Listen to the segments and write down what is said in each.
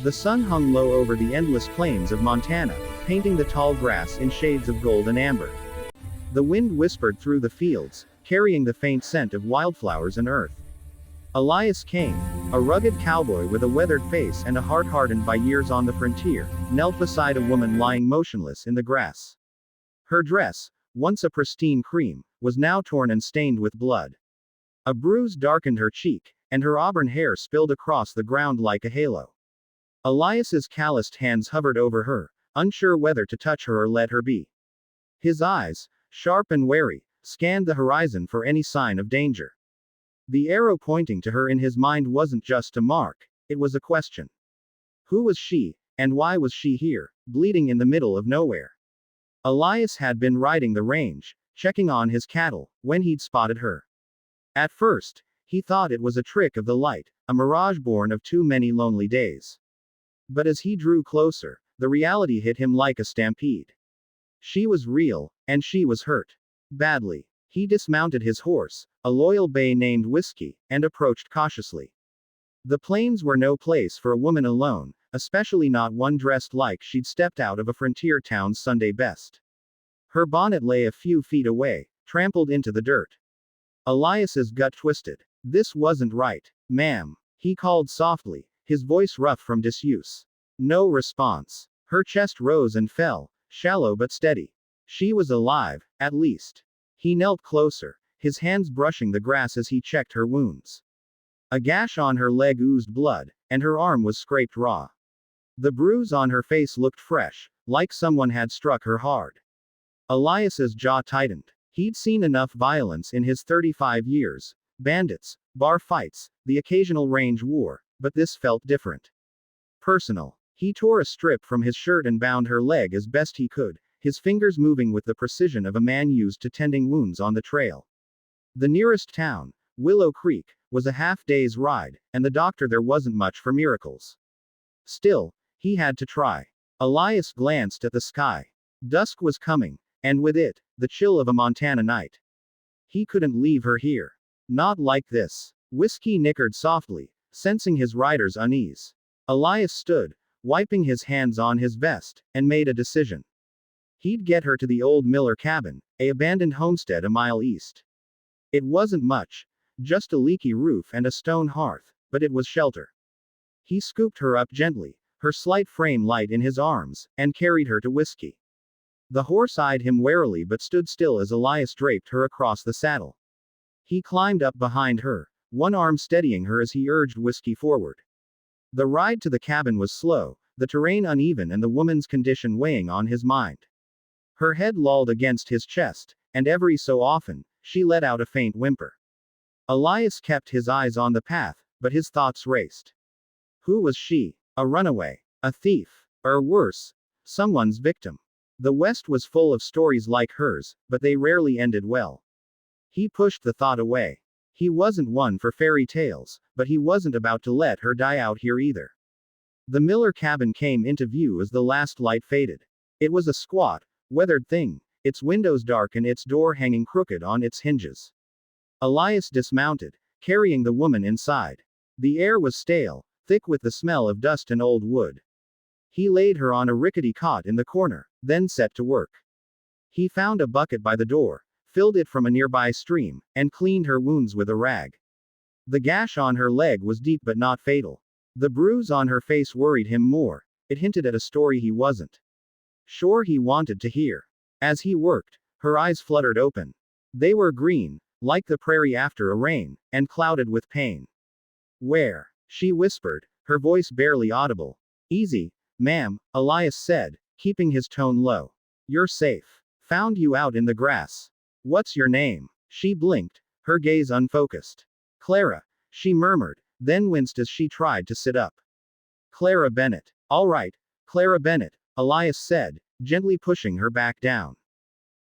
The sun hung low over the endless plains of Montana, painting the tall grass in shades of gold and amber. The wind whispered through the fields, carrying the faint scent of wildflowers and earth. Elias Kane, a rugged cowboy with a weathered face and a heart hardened by years on the frontier, knelt beside a woman lying motionless in the grass. Her dress, once a pristine cream, was now torn and stained with blood. A bruise darkened her cheek, and her auburn hair spilled across the ground like a halo. Elias's calloused hands hovered over her, unsure whether to touch her or let her be. His eyes, sharp and wary, scanned the horizon for any sign of danger. The arrow pointing to her in his mind wasn't just a mark, it was a question. Who was she, and why was she here, bleeding in the middle of nowhere? Elias had been riding the range, checking on his cattle, when he'd spotted her. At first, he thought it was a trick of the light, a mirage born of too many lonely days. But as he drew closer, the reality hit him like a stampede. She was real, and she was hurt. Badly. He dismounted his horse, a loyal bay named Whiskey, and approached cautiously. The plains were no place for a woman alone, especially not one dressed like she'd stepped out of a frontier town's Sunday best. Her bonnet lay a few feet away, trampled into the dirt. Elias's gut twisted. This wasn't right. Ma'am, he called softly, his voice rough from disuse. No response. Her chest rose and fell, shallow but steady. She was alive, at least. He knelt closer, his hands brushing the grass as he checked her wounds. A gash on her leg oozed blood, and her arm was scraped raw. The bruise on her face looked fresh, like someone had struck her hard. Elias's jaw tightened. He'd seen enough violence in his 35 years. Bandits, bar fights, the occasional range war, but this felt different. Personal. He tore a strip from his shirt and bound her leg as best he could, his fingers moving with the precision of a man used to tending wounds on the trail. The nearest town, Willow Creek, was a half-day's ride, and the doctor there wasn't much for miracles. Still, he had to try. Elias glanced at the sky. Dusk was coming, and with it, the chill of a Montana night. He couldn't leave her here. Not like this. Whiskey nickered softly, sensing his rider's unease. Elias stood, wiping his hands on his vest, and made a decision. He'd get her to the old Miller cabin, an abandoned homestead a mile east. It wasn't much, just a leaky roof and a stone hearth, but it was shelter. He scooped her up gently, her slight frame light in his arms, and carried her to Whiskey. The horse eyed him warily but stood still as Elias draped her across the saddle. He climbed up behind her, one arm steadying her as he urged Whiskey forward. The ride to the cabin was slow, the terrain uneven and the woman's condition weighing on his mind. Her head lolled against his chest, and every so often, she let out a faint whimper. Elias kept his eyes on the path, but his thoughts raced. Who was she? A runaway? A thief? Or worse, someone's victim? The West was full of stories like hers, but they rarely ended well. He pushed the thought away. He wasn't one for fairy tales, but he wasn't about to let her die out here either. The Miller cabin came into view as the last light faded. It was a squat, weathered thing, its windows dark and its door hanging crooked on its hinges. Elias dismounted, carrying the woman inside. The air was stale, thick with the smell of dust and old wood. He laid her on a rickety cot in the corner, then set to work. He found a bucket by the door, filled it from a nearby stream, and cleaned her wounds with a rag. The gash on her leg was deep but not fatal. The bruise on her face worried him more, it hinted at a story he wasn't sure he wanted to hear. As he worked, her eyes fluttered open. They were green, like the prairie after a rain, and clouded with pain. Where? She whispered, her voice barely audible. Easy, ma'am, Elias said, keeping his tone low. You're safe. Found you out in the grass. What's your name? She blinked, her gaze unfocused. Clara, she murmured, then winced as she tried to sit up. Clara Bennett. All right, Clara Bennett, Elias said, gently pushing her back down.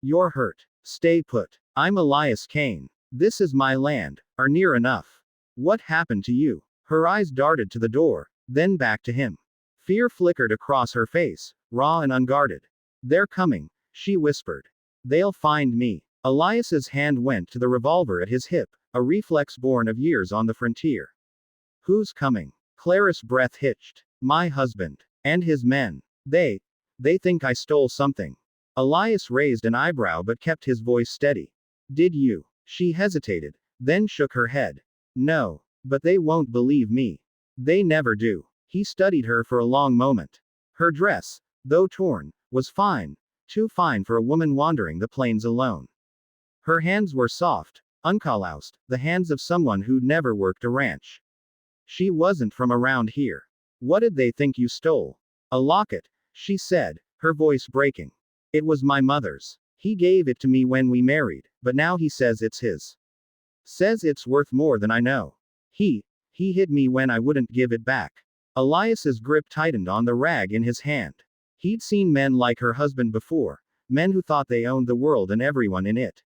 You're hurt. Stay put. I'm Elias Kane. This is my land, or near enough. What happened to you? Her eyes darted to the door, then back to him. Fear flickered across her face, raw and unguarded. They're coming, she whispered. They'll find me. Elias's hand went to the revolver at his hip, a reflex born of years on the frontier. Who's coming? Clara's breath hitched. My husband. And his men. They think I stole something. Elias raised an eyebrow but kept his voice steady. Did you? She hesitated, then shook her head. No. But they won't believe me. They never do. He studied her for a long moment. Her dress, though torn, was fine. Too fine for a woman wandering the plains alone. Her hands were soft, uncalloused, the hands of someone who'd never worked a ranch. She wasn't from around here. What did they think you stole? A locket, she said, her voice breaking. It was my mother's. He gave it to me when we married, but now he says it's his. Says it's worth more than I know. He hit me when I wouldn't give it back. Elias's grip tightened on the rag in his hand. He'd seen men like her husband before, men who thought they owned the world and everyone in it.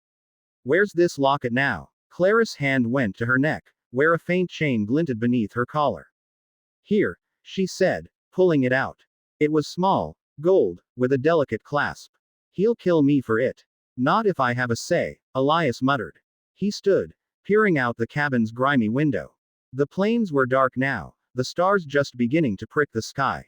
Where's this locket now? Clara's hand went to her neck, where a faint chain glinted beneath her collar. Here, she said, pulling it out. It was small, gold, with a delicate clasp. He'll kill me for it. Not if I have a say, Elias muttered. He stood, peering out the cabin's grimy window. The plains were dark now, the stars just beginning to prick the sky.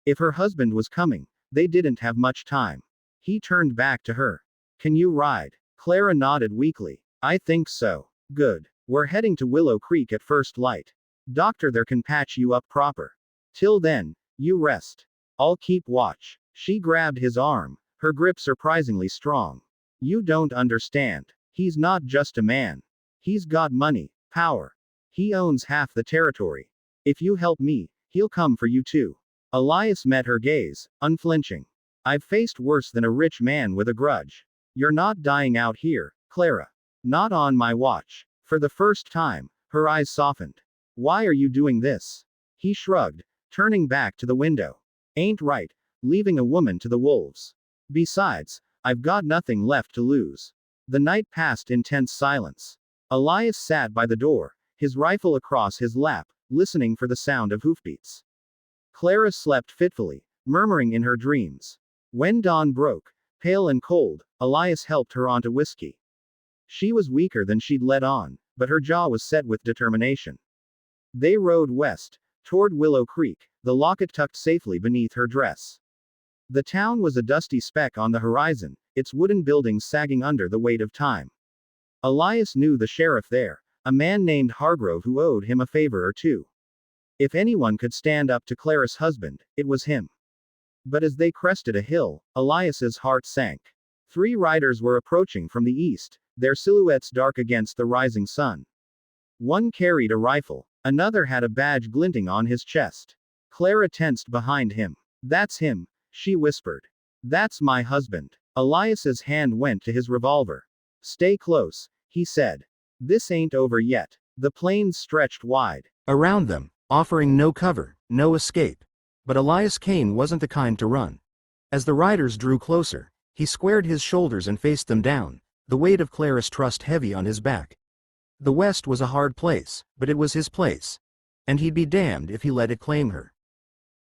If her husband was coming, they didn't have much time. He turned back to her. Can you ride? Clara nodded weakly. I think so. Good. We're heading to Willow Creek at first light. Doctor there can patch you up proper. Till then, you rest. I'll keep watch. She grabbed his arm, her grip surprisingly strong. You don't understand. He's not just a man. He's got money, power. He owns half the territory. If you help me, he'll come for you too. Elias met her gaze, unflinching. I've faced worse than a rich man with a grudge. You're not dying out here, Clara. Not on my watch. For the first time, her eyes softened. Why are you doing this? He shrugged, turning back to the window. Ain't right, leaving a woman to the wolves. Besides, I've got nothing left to lose. The night passed in tense silence. Elias sat by the door, his rifle across his lap, listening for the sound of hoofbeats. Clara slept fitfully, murmuring in her dreams. When dawn broke, pale and cold, Elias helped her onto whiskey. She was weaker than she'd let on, but her jaw was set with determination. They rode west, toward Willow Creek, the locket tucked safely beneath her dress. The town was a dusty speck on the horizon, its wooden buildings sagging under the weight of time. Elias knew the sheriff there, a man named Hargrove who owed him a favor or two. If anyone could stand up to Clara's husband, it was him. But as they crested a hill, Elias's heart sank. 3 riders were approaching from the east, their silhouettes dark against the rising sun. One carried a rifle, another had a badge glinting on his chest. Clara tensed behind him. That's him, she whispered. That's my husband. Elias's hand went to his revolver. Stay close, he said. This ain't over yet. The plains stretched wide around them, offering no cover, no escape. But Elias Kane wasn't the kind to run. As the riders drew closer, he squared his shoulders and faced them down, the weight of Clara's trust heavy on his back. The West was a hard place, but it was his place. And he'd be damned if he let it claim her.